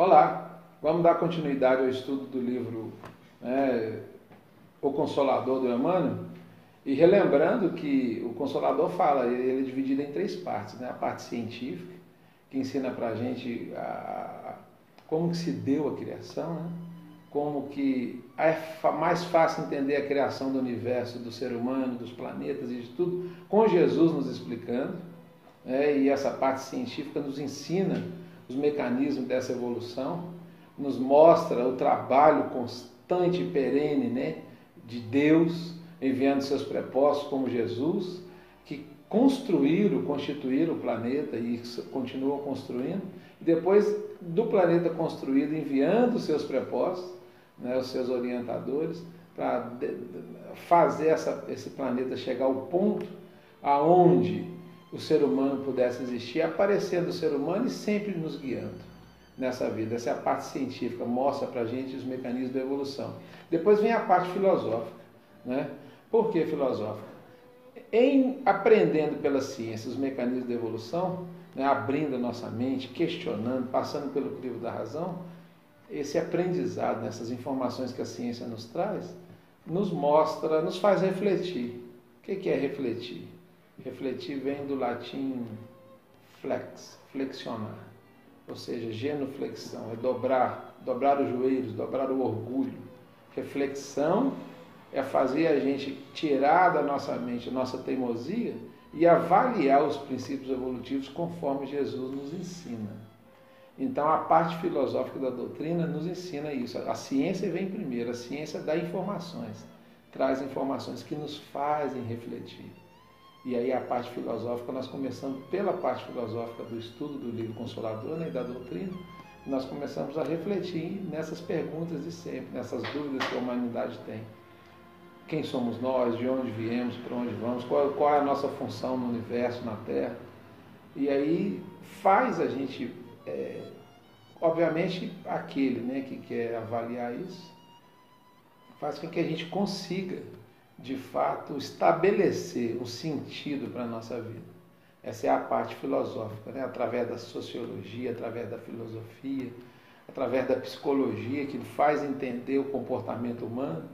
Olá, vamos dar continuidade ao estudo do livro O Consolador do Emmanuel, e relembrando que o Consolador fala, ele é dividido em três partes, né? A parte científica, que ensina para a gente como que se deu a criação, né? Como que é mais fácil entender a criação do universo, do ser humano, dos planetas e de tudo, com Jesus nos explicando, e essa parte científica nos ensina os mecanismos dessa evolução, nos mostra o trabalho constante e perene, né, de Deus, enviando seus prepostos como Jesus, que constituíram o planeta e continuam construindo, e depois do planeta construído, enviando seus prepostos, né, os seus orientadores, para fazer esse planeta chegar ao ponto aonde o ser humano pudesse existir, aparecendo o ser humano e sempre nos guiando nessa vida. Essa é a parte científica, mostra para a gente os mecanismos da evolução. Depois vem a parte filosófica, né? Por que filosófica? Em aprendendo pela ciência os mecanismos da evolução, né, abrindo a nossa mente, questionando, passando pelo crivo da razão, esse aprendizado, nessas informações que a ciência nos traz, nos mostra, nos faz refletir. O que é refletir? Refletir vem do latim flexionar, ou seja, genuflexão, é dobrar os joelhos, dobrar o orgulho. Reflexão é fazer a gente tirar da nossa mente a nossa teimosia e avaliar os princípios evolutivos conforme Jesus nos ensina. Então a parte filosófica da doutrina nos ensina isso. A ciência vem primeiro, a ciência dá informações, traz informações que nos fazem refletir. E aí a parte filosófica, nós começamos pela parte filosófica do estudo do livro Consolador, né, da doutrina, nós começamos a refletir nessas perguntas de sempre, nessas dúvidas que a humanidade tem. Quem somos nós, de onde viemos, para onde vamos, qual é a nossa função no universo, na Terra. E aí faz a gente, obviamente aquele, né, que quer avaliar isso, faz com que a gente consiga de fato, estabelecer um sentido para a nossa vida. Essa é a parte filosófica, né? Através da sociologia, através da filosofia, através da psicologia, que faz entender o comportamento humano.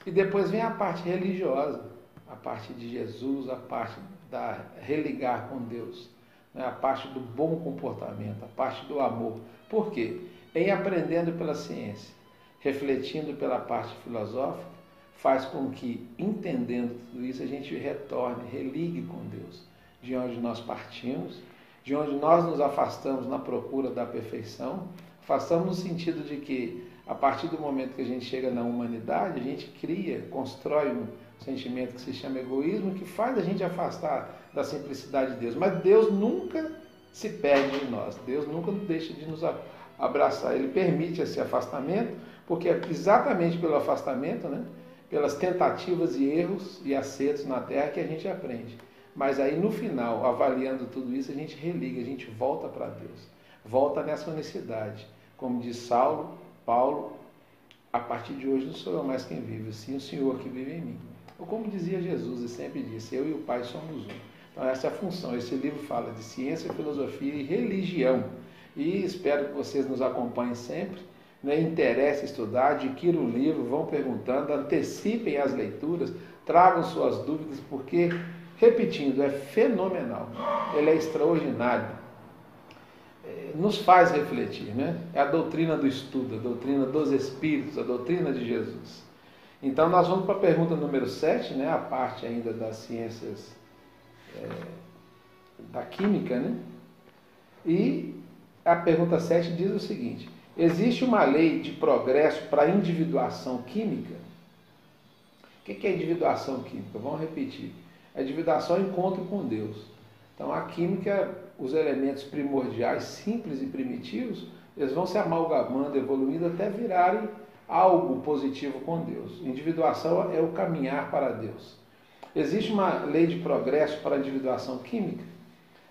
E depois vem a parte religiosa, a parte de Jesus, a parte da religar com Deus, né? A parte do bom comportamento, a parte do amor. Por quê? Em aprendendo pela ciência, refletindo pela parte filosófica, faz com que, entendendo tudo isso, a gente retorne, religue com Deus, de onde nós partimos, de onde nós nos afastamos na procura da perfeição, afastamos no sentido de que, a partir do momento que a gente chega na humanidade, a gente cria, constrói um sentimento que se chama egoísmo, que faz a gente afastar da simplicidade de Deus. Mas Deus nunca se perde de nós, Deus nunca deixa de nos abraçar, Ele permite esse afastamento, porque é exatamente pelo afastamento, né, pelas tentativas e erros e acertos na Terra que a gente aprende. Mas aí no final, avaliando tudo isso, a gente religa, a gente volta para Deus. Volta nessa unicidade. Como diz Paulo, a partir de hoje não sou eu mais quem vive, sim o Senhor que vive em mim. Ou como dizia Jesus, e sempre disse, eu e o Pai somos um. Então essa é a função. Esse livro fala de ciência, filosofia e religião. E espero que vocês nos acompanhem sempre. Interessa estudar, adquiram o livro, vão perguntando, antecipem as leituras, tragam suas dúvidas, porque, repetindo, é fenomenal, ele é extraordinário, nos faz refletir, né? É a doutrina do estudo, a doutrina dos Espíritos, a doutrina de Jesus. Então nós vamos para a pergunta número 7, né? A parte ainda das ciências da química, né? E a pergunta 7 diz o seguinte: existe uma lei de progresso para a individuação química? O que é individuação química? Vamos repetir. A individuação é o encontro com Deus. Então a química, os elementos primordiais, simples e primitivos, eles vão se amalgamando, evoluindo até virarem algo positivo com Deus. Individuação é o caminhar para Deus. Existe uma lei de progresso para a individuação química?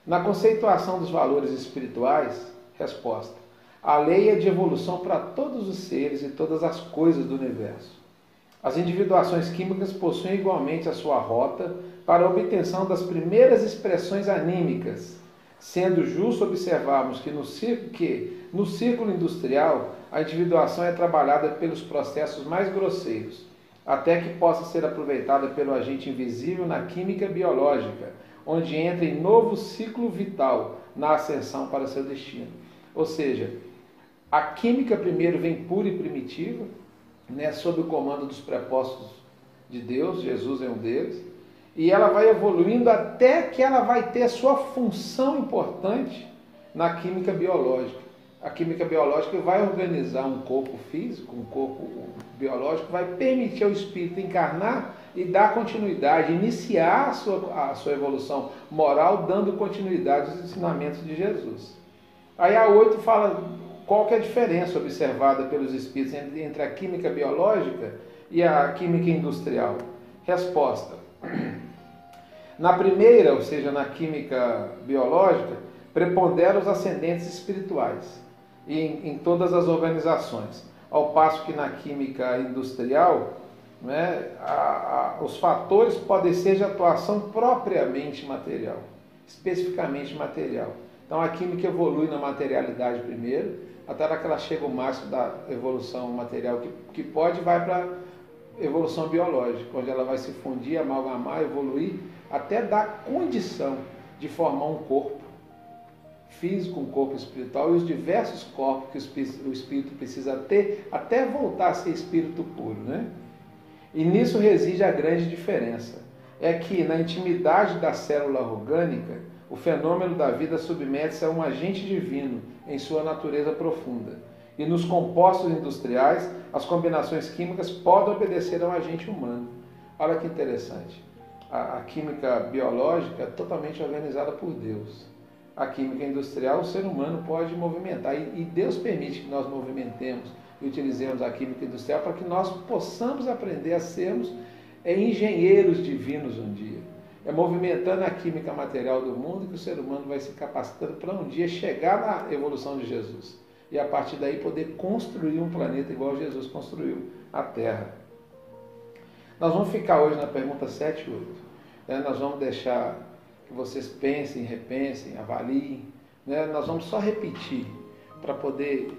Na conceituação dos valores espirituais, resposta: a lei é de evolução para todos os seres e todas as coisas do universo. As individuações químicas possuem igualmente a sua rota para a obtenção das primeiras expressões anímicas, Sendo justo observarmos que no círculo industrial a individuação é trabalhada pelos processos mais grosseiros, até que possa ser aproveitada pelo agente invisível na química biológica, onde entra em novo ciclo vital na ascensão para seu destino. Ou seja, a química primeiro vem pura e primitiva, sob o comando dos prepostos de Deus, Jesus é um deles, e ela vai evoluindo até que ela vai ter a sua função importante na química biológica. A química biológica vai organizar um corpo físico, um corpo biológico, vai permitir ao espírito encarnar e dar continuidade, iniciar a sua evolução moral, dando continuidade aos ensinamentos de Jesus. Aí a 8 fala qual que é a diferença observada pelos espíritos entre a química biológica e a química industrial. Resposta. Na primeira, ou seja, na química biológica, preponderam os ascendentes espirituais em todas as organizações, ao passo que na química industrial, os fatores podem ser de atuação propriamente material, especificamente material. Então a química evolui na materialidade primeiro, até que ela chega ao máximo da evolução material que pode e vai para a evolução biológica, onde ela vai se fundir, amalgamar, evoluir, até dar condição de formar um corpo físico, um corpo espiritual e os diversos corpos que o espírito precisa ter até voltar a ser espírito puro, E nisso reside a grande diferença. É que na intimidade da célula orgânica, o fenômeno da vida submete-se a um agente divino em sua natureza profunda. E nos compostos industriais, as combinações químicas podem obedecer a um agente humano. Olha que interessante. A química biológica é totalmente organizada por Deus. A química industrial, o ser humano pode movimentar. E Deus permite que nós movimentemos e utilizemos a química industrial para que nós possamos aprender a sermos engenheiros divinos um dia. É movimentando a química material do mundo que o ser humano vai se capacitando para um dia chegar na evolução de Jesus. E a partir daí poder construir um planeta igual Jesus construiu a Terra. Nós vamos ficar hoje na pergunta 7 e 8. Nós vamos deixar que vocês pensem, repensem, avaliem. Nós vamos só repetir para poder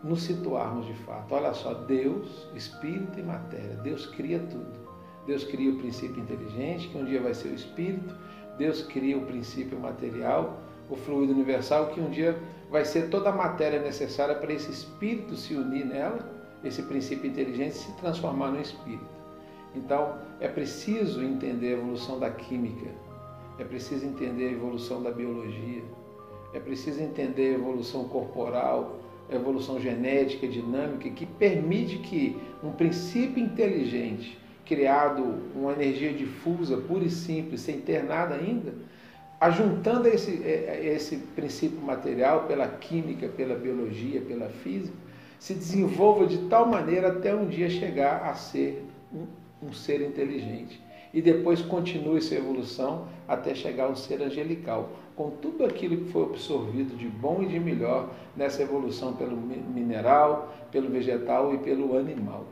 nos situarmos de fato. Olha só, Deus, Espírito e matéria. Deus cria tudo. Deus cria o princípio inteligente, que um dia vai ser o Espírito. Deus cria o princípio material, o fluido universal, que um dia vai ser toda a matéria necessária para esse Espírito se unir nela, esse princípio inteligente se transformar no Espírito. Então, é preciso entender a evolução da química, é preciso entender a evolução da biologia, é preciso entender a evolução corporal, a evolução genética, dinâmica, que permite que um princípio inteligente, criado uma energia difusa, pura e simples, sem ter nada ainda, ajuntando esse princípio material pela química, pela biologia, pela física, se desenvolva de tal maneira até um dia chegar a ser um ser inteligente. E depois continue sua evolução até chegar a um ser angelical, com tudo aquilo que foi absorvido de bom e de melhor nessa evolução pelo mineral, pelo vegetal e pelo animal.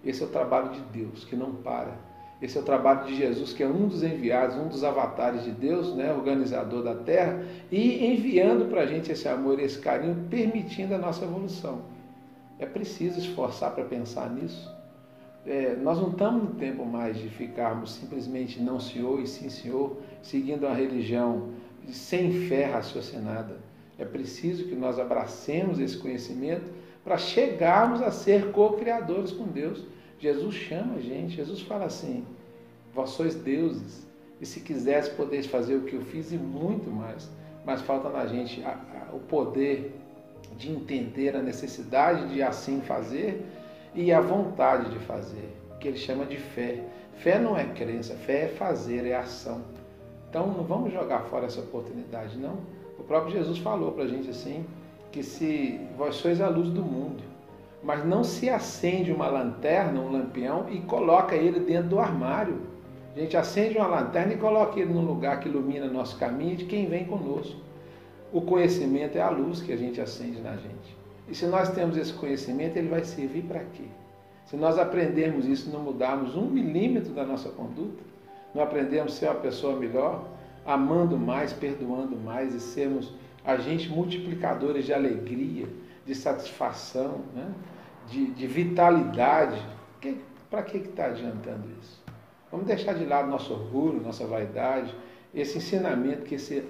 Esse é o trabalho de Deus, que não para. Esse é o trabalho de Jesus, que é um dos enviados, um dos avatares de Deus, organizador da Terra, e enviando para a gente esse amor e esse carinho, permitindo a nossa evolução. É preciso esforçar para pensar nisso. Nós não estamos no tempo mais de ficarmos simplesmente não senhor e sim senhor, seguindo uma religião sem fé raciocinada. É preciso que nós abracemos esse conhecimento para chegarmos a ser co-criadores com Deus. Jesus chama a gente, Jesus fala assim: vós sois deuses, e se quisesse podeis fazer o que eu fiz e muito mais, mas falta na gente o poder de entender a necessidade de assim fazer e a vontade de fazer, que ele chama de fé. Fé não é crença, fé é fazer, é ação. Então não vamos jogar fora essa oportunidade, não. O próprio Jesus falou para a gente assim, que se vós sois a luz do mundo, mas não se acende uma lanterna, um lampião e coloca ele dentro do armário. A gente acende uma lanterna e coloca ele num lugar que ilumina nosso caminho de quem vem conosco. O conhecimento é a luz que a gente acende na gente. E se nós temos esse conhecimento, ele vai servir para quê? Se nós aprendermos isso, não mudarmos 1 milímetro da nossa conduta, não aprendermos a ser uma pessoa melhor, amando mais, perdoando mais e sermos agentes multiplicadores de alegria, de satisfação, né? de vitalidade. Para que está adiantando isso? Vamos deixar de lado nosso orgulho, nossa vaidade, esse ensinamento que esse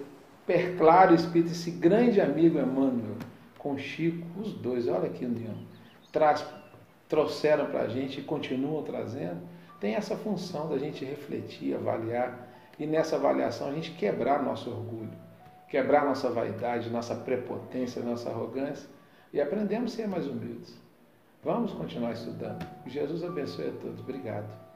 perclaro espírito, esse grande amigo Emmanuel, com Chico, os dois, olha que união, trouxeram para a gente e continuam trazendo, tem essa função da gente refletir, avaliar, e nessa avaliação a gente quebrar nosso orgulho, quebrar nossa vaidade, nossa prepotência, nossa arrogância, e aprendemos a ser mais humildes. Vamos continuar estudando. Jesus abençoe a todos. Obrigado.